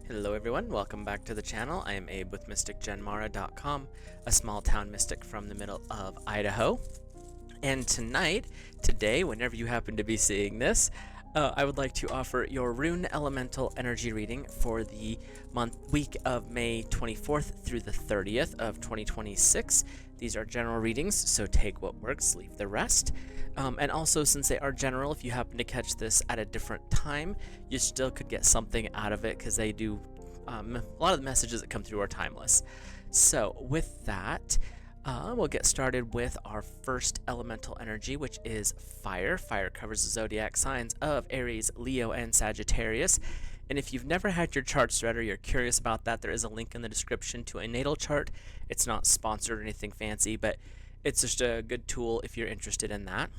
Hello everyone, welcome back to the channel. I am Abe with MysticGenMara.com, a small town mystic from the middle of Idaho. And today, whenever you happen to be seeing this, I would like to offer your Rune Elemental Energy reading for the week of May 24th through the 30th of 2026. These are general readings, so take what works, leave the rest. And also, since they are general, if you happen to catch this at a different time, you still could get something out of it because they do a lot of the messages that come through are timeless. So with that, we'll get started with our first elemental energy, which is fire. Fire covers the zodiac signs of Aries, Leo, and Sagittarius. And if you've never had your charts read or you're curious about that, there is a link in the description to a natal chart. It's not sponsored or anything fancy, but it's just a good tool if you're interested in that.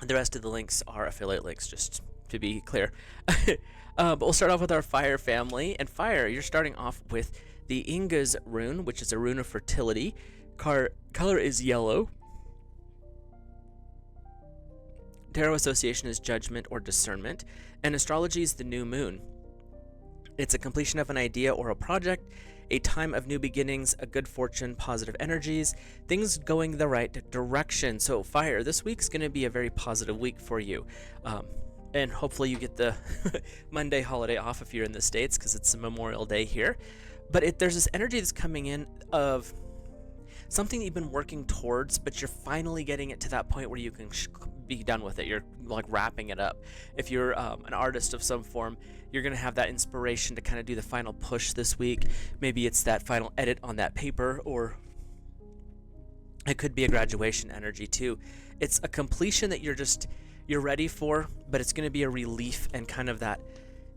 The rest of the links are affiliate links, just to be clear. But we'll start off with our fire family. And fire, you're starting off with the Inga's rune, which is a rune of fertility. Color is yellow. Tarot association is judgment or discernment. And astrology is the new moon. It's a completion of an idea or a project, a time of new beginnings, a good fortune, positive energies, things going the right direction. So fire, this week's going to be a very positive week for you. And hopefully you get the Monday holiday off if you're in the States, because it's a Memorial Day here. But there's this energy that's coming in of something that you've been working towards, but you're finally getting it to that point where you can be done with it. You're like wrapping it up. If you're an artist of some form, you're going to have that inspiration to kind of do the final push this week. Maybe it's that final edit on that paper, or it could be a graduation energy too. It's a completion that you're ready for, but it's going to be a relief and kind of that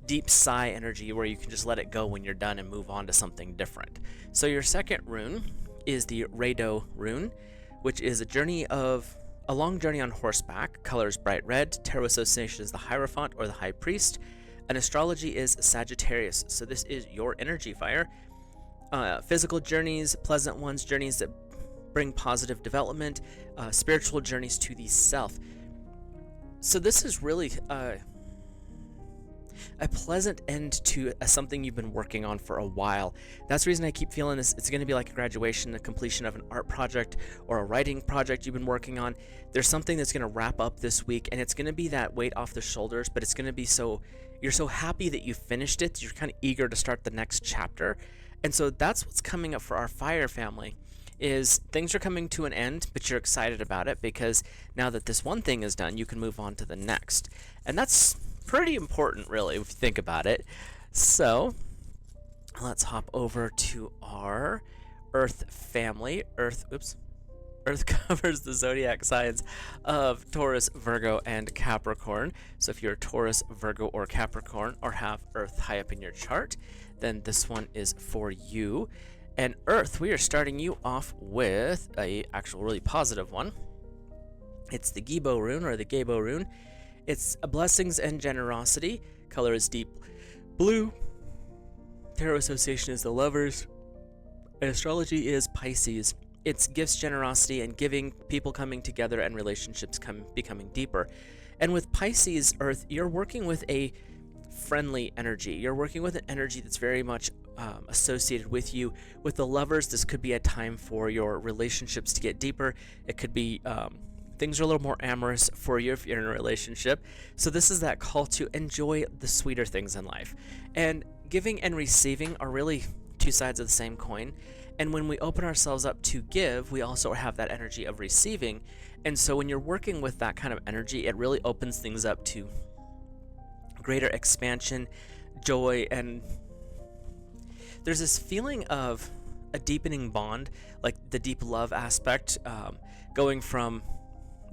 deep sigh energy where you can just let it go when you're done and move on to something different. So your second rune is the Rado rune, which is a long journey on horseback. Color is bright red. Tarot association is the Hierophant or the High Priest. And astrology is Sagittarius. So this is your energy, fire. Physical journeys, pleasant ones, journeys that bring positive development, spiritual journeys to the self. So this is really a pleasant end to something you've been working on for a while. That's the reason I keep feeling this. It's going to be like a graduation, the completion of an art project or a writing project you've been working on. There's something that's going to wrap up this week, and it's going to be that weight off the shoulders, but it's going to be you're so happy that you finished it. You're kind of eager to start the next chapter. And so that's what's coming up for our fire family. Is things are coming to an end, but you're excited about it because now that this one thing is done, you can move on to the next. And that's pretty important, really, if you think about it. So let's hop over to our Earth family. Earth covers the zodiac signs of Taurus, Virgo, and Capricorn. So if you're Taurus, Virgo, or Capricorn, or have Earth high up in your chart, then this one is for you. And Earth, we are starting you off with a actual really positive one. It's the Gibo rune, or the Gabo rune. It's blessings and generosity. Color is deep blue. Tarot association is the Lovers. And astrology is Pisces. It's gifts, generosity, and giving, people coming together, and relationships becoming deeper. And with Pisces, Earth, you're working with a friendly energy. You're working with an energy that's very much associated with you. With the Lovers, this could be a time for your relationships to get deeper. It could be things are a little more amorous for you if you're in a relationship. So this is that call to enjoy the sweeter things in life. And giving and receiving are really two sides of the same coin. And when we open ourselves up to give, we also have that energy of receiving. And so when you're working with that kind of energy, it really opens things up to greater expansion, joy, and there's this feeling of a deepening bond, like the deep love aspect, going from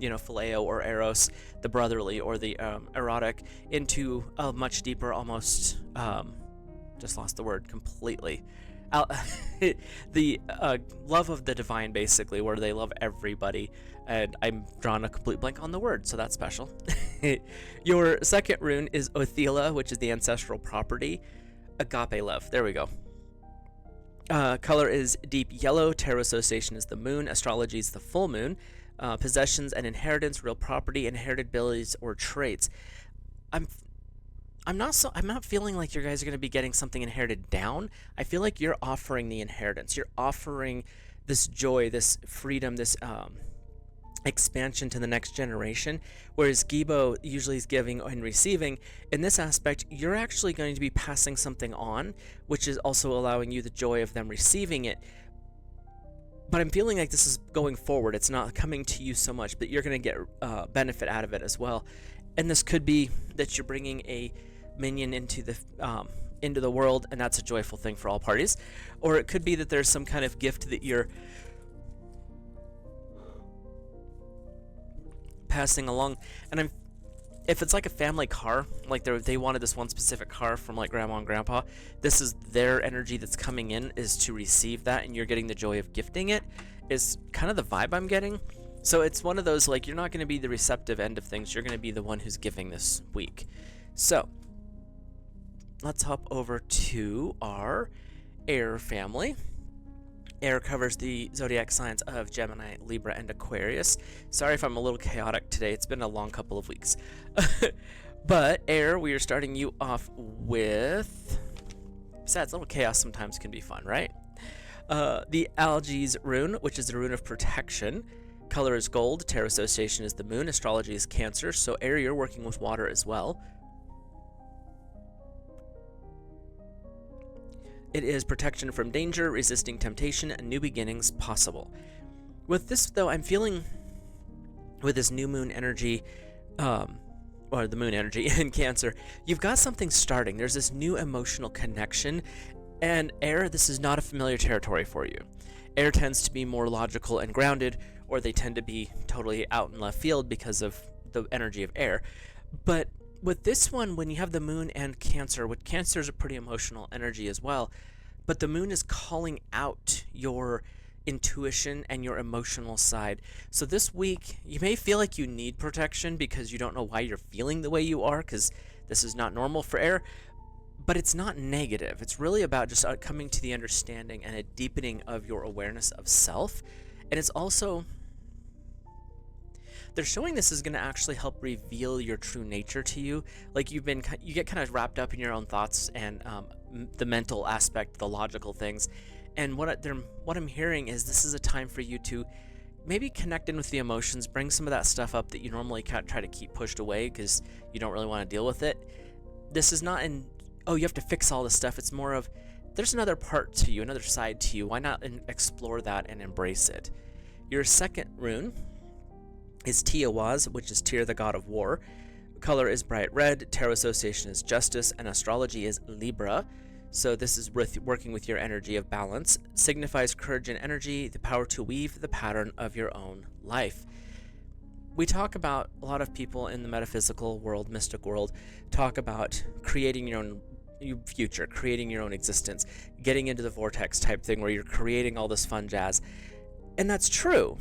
phileo or eros, the brotherly or the erotic, into a much deeper, almost just lost the word completely. The love of the divine, basically, where they love everybody, and I'm drawing a complete blank on the word, so that's special. Your second rune is Othela, which is the ancestral property. Agape love, there we go. Color is deep yellow. Tarot association is the moon. Astrology is the full moon. Possessions and inheritance, real property, inherited abilities or traits. I'm not feeling like you guys are going to be getting something inherited down. I feel like you're offering the inheritance. You're offering this joy, this freedom, this expansion to the next generation, whereas Gibo usually is giving and receiving. In this aspect, you're actually going to be passing something on, which is also allowing you the joy of them receiving it. But I'm feeling like this is going forward. It's not coming to you so much, but you're going to get benefit out of it as well. And this could be that you're bringing a minion into the world, and that's a joyful thing for all parties. Or it could be that there's some kind of gift that you're passing along. And if it's like a family car, like they wanted this one specific car from like grandma and grandpa, this is their energy that's coming in, is to receive that, and you're getting the joy of gifting it, is kind of the vibe I'm getting. So it's one of those, like, you're not going to be the receptive end of things, you're going to be the one who's giving this week. So let's hop over to our air family. Air covers the zodiac signs of Gemini, Libra, and Aquarius. Sorry if I'm a little chaotic today. It's been a long couple of weeks. But air, we are starting you off with... Besides, a little chaos sometimes can be fun, right? The Algae's rune, which is the rune of protection. Color is gold. Tarot association is the moon. Astrology is Cancer. So air, you're working with water as well. It is protection from danger, resisting temptation, and new beginnings possible. With this, though, I'm feeling with this new moon energy, or the moon energy in Cancer, you've got something starting. There's this new emotional connection, and air, this is not a familiar territory for you. Air tends to be more logical and grounded, or they tend to be totally out in left field because of the energy of air. But with this one, when you have the moon and Cancer, with Cancer is a pretty emotional energy as well, but the moon is calling out your intuition and your emotional side. So this week, you may feel like you need protection because you don't know why you're feeling the way you are, because this is not normal for air, but it's not negative. It's really about just coming to the understanding and a deepening of your awareness of self. And it's also... they're showing this is going to actually help reveal your true nature to you. Like you get kind of wrapped up in your own thoughts and the mental aspect, the logical things. And what I'm hearing is this is a time for you to maybe connect in with the emotions, bring some of that stuff up that you normally try to keep pushed away because you don't really want to deal with it. This is not oh, you have to fix all this stuff. It's more of, there's another part to you, another side to you. Why not explore that and embrace it? Your second rune is Tiawaz, which is Tyr, the god of war. Color is bright red. Tarot association is Justice, and astrology is Libra. So this is working with your energy of balance. Signifies courage and energy, the power to weave the pattern of your own life. We talk about, a lot of people in the metaphysical world, mystic world, talk about creating your own future, creating your own existence, getting into the vortex type thing where you're creating all this fun jazz. And that's true.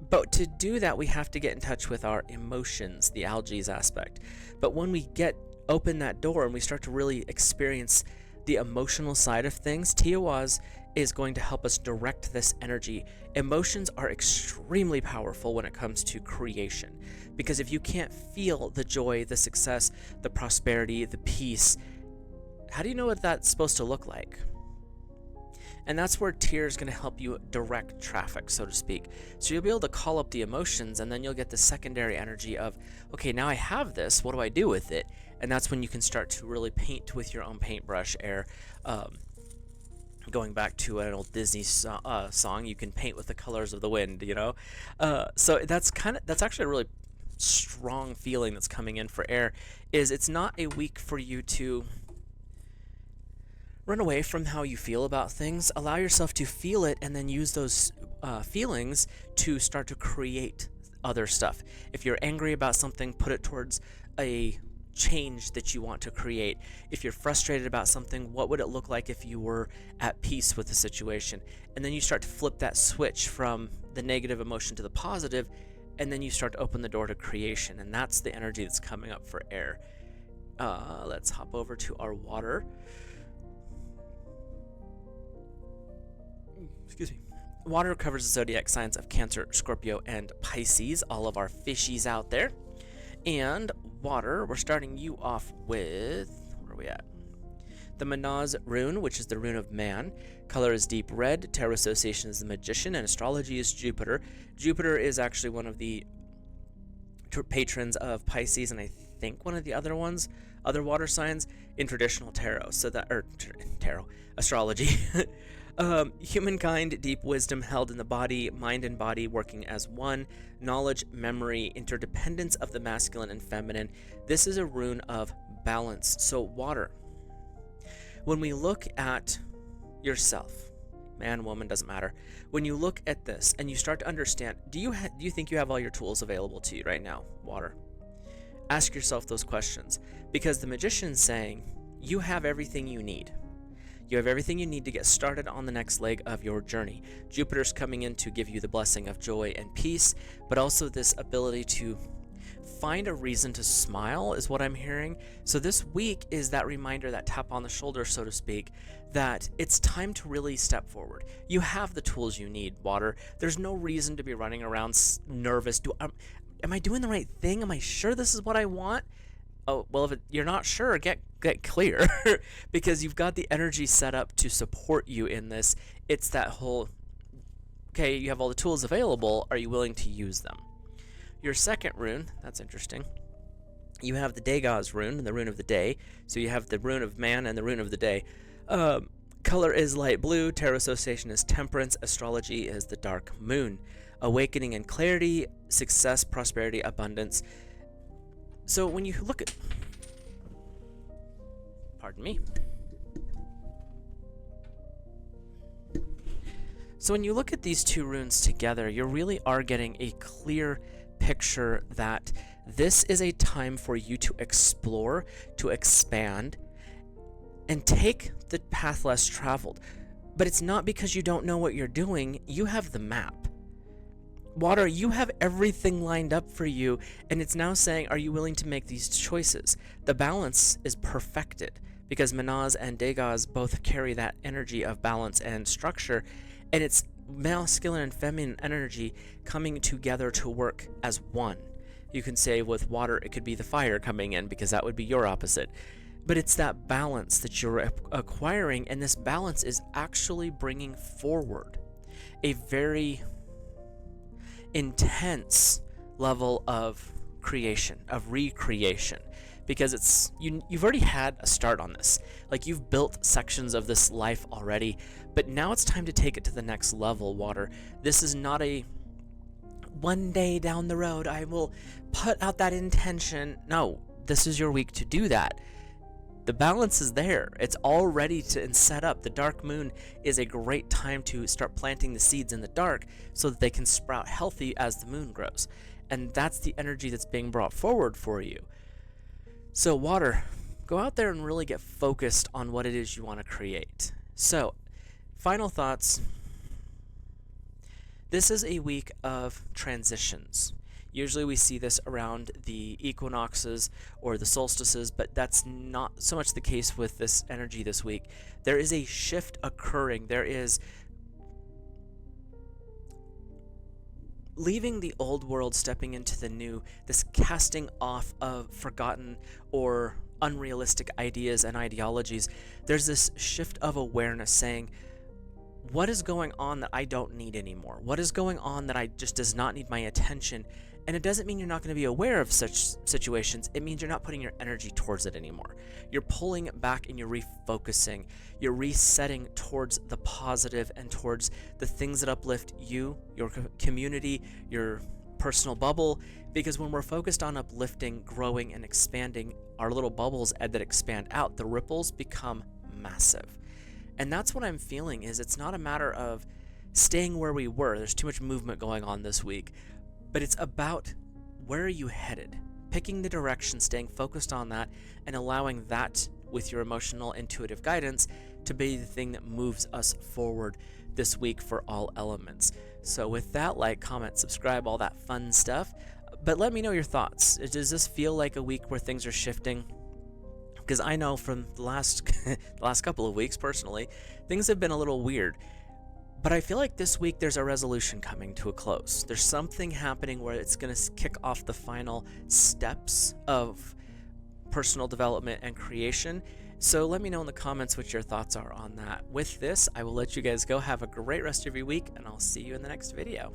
But to do that, we have to get in touch with our emotions, the algae's aspect. But when we open that door and we start to really experience the emotional side of things, Tiawaz is going to help us direct this energy. Emotions are extremely powerful when it comes to creation, because if you can't feel the joy, the success, the prosperity, the peace, how do you know what that's supposed to look like? And that's where Tyr is going to help you direct traffic, so to speak. So you'll be able to call up the emotions, and then you'll get the secondary energy of, okay, now I have this, what do I do with it? And that's when you can start to really paint with your own paintbrush air. Going back to an old Disney song, you can paint with the colors of the wind, you know? So that's actually a really strong feeling that's coming in for air, is it's not a week for you to run away from how you feel about things. Allow yourself to feel it, and then use those feelings to start to create other stuff. If you're angry about something, put it towards a change that you want to create. If you're frustrated about something, what would it look like if you were at peace with the situation? And then you start to flip that switch from the negative emotion to the positive, and then you start to open the door to creation. And that's the energy that's coming up for air. Let's hop over to our water. Excuse me. Water covers the zodiac signs of Cancer, Scorpio, and Pisces, all of our fishies out there. And water, we're starting you off with, where are we at? The Manaz rune, which is the rune of man. Color is deep red. Tarot association is the magician, and astrology is Jupiter. Jupiter is actually one of the patrons of Pisces, and I think one of the other water signs in traditional tarot. So that, or tarot, astrology. Humankind, deep wisdom held in the body, mind and body working as one, knowledge, memory, interdependence of the masculine and feminine. This is a rune of balance. So water. When we look at yourself, man, woman, doesn't matter. When you look at this and you start to understand, do you think you have all your tools available to you right now? Water. Ask yourself those questions, because the magician's saying you have everything you need. You have everything you need to get started on the next leg of your journey. Jupiter's coming in to give you the blessing of joy and peace, but also this ability to find a reason to smile is what I'm hearing. So this week is that reminder, that tap on the shoulder, so to speak, that it's time to really step forward. You have the tools you need, water. There's no reason to be running around nervous. Am I doing the right thing? Am I sure this is what I want? Oh, well, if you're not sure, get clear because you've got the energy set up to support you in this. It's that whole, okay, you have all the tools available. Are you willing to use them? Your second rune, that's interesting. You have the Degas rune, the rune of the day. So you have the rune of man and the rune of the day. Color is light blue. Tarot association is temperance. Astrology is the dark moon. Awakening and clarity, success, prosperity, abundance. So when you look at, pardon me. So when you look at these two runes together, you really are getting a clear picture that this is a time for you to explore, to expand, and take the path less traveled. But it's not because you don't know what you're doing. You have the map. Water, you have everything lined up for you, and it's now saying, are you willing to make these choices? The balance is perfected because Manaz and Degas both carry that energy of balance and structure, and it's masculine and feminine energy coming together to work as one. You can say with water, it could be the fire coming in because that would be your opposite. But it's that balance that you're acquiring, and this balance is actually bringing forward a very intense level of creation, of recreation, because you've already had a start on this. Like, you've built sections of this life already, but now it's time to take it to the next level, water. This is not a one day down the road I will put out that intention. No, this is your week to do that. The balance is there. It's all ready and set up. The dark moon is a great time to start planting the seeds in the dark so that they can sprout healthy as the moon grows. And that's the energy that's being brought forward for you. So water, go out there and really get focused on what it is you want to create. So, final thoughts. This is a week of transitions. Usually we see this around the equinoxes or the solstices, but that's not so much the case with this energy this week. There is a shift occurring. There is leaving the old world, stepping into the new, this casting off of forgotten or unrealistic ideas and ideologies. There's this shift of awareness saying, what is going on that I don't need anymore? What is going on that I just does not need my attention? And it doesn't mean you're not going to be aware of such situations. It means you're not putting your energy towards it anymore. You're pulling it back and you're refocusing. You're resetting towards the positive and towards the things that uplift you, your community, your personal bubble. Because when we're focused on uplifting, growing, and expanding our little bubbles that expand out, the ripples become massive. And that's what I'm feeling, is it's not a matter of staying where we were. There's too much movement going on this week. But it's about, where are you headed? Picking the direction, staying focused on that, and allowing that with your emotional, intuitive guidance to be the thing that moves us forward this week for all elements. So with that, like, comment, subscribe, all that fun stuff. But let me know your thoughts. Does this feel like a week where things are shifting? Because I know from the last couple of weeks, personally, things have been a little weird. But I feel like this week there's a resolution coming to a close. There's something happening where it's going to kick off the final steps of personal development and creation. So let me know in the comments what your thoughts are on that. With this, I will let you guys go. Have a great rest of your week, and I'll see you in the next video.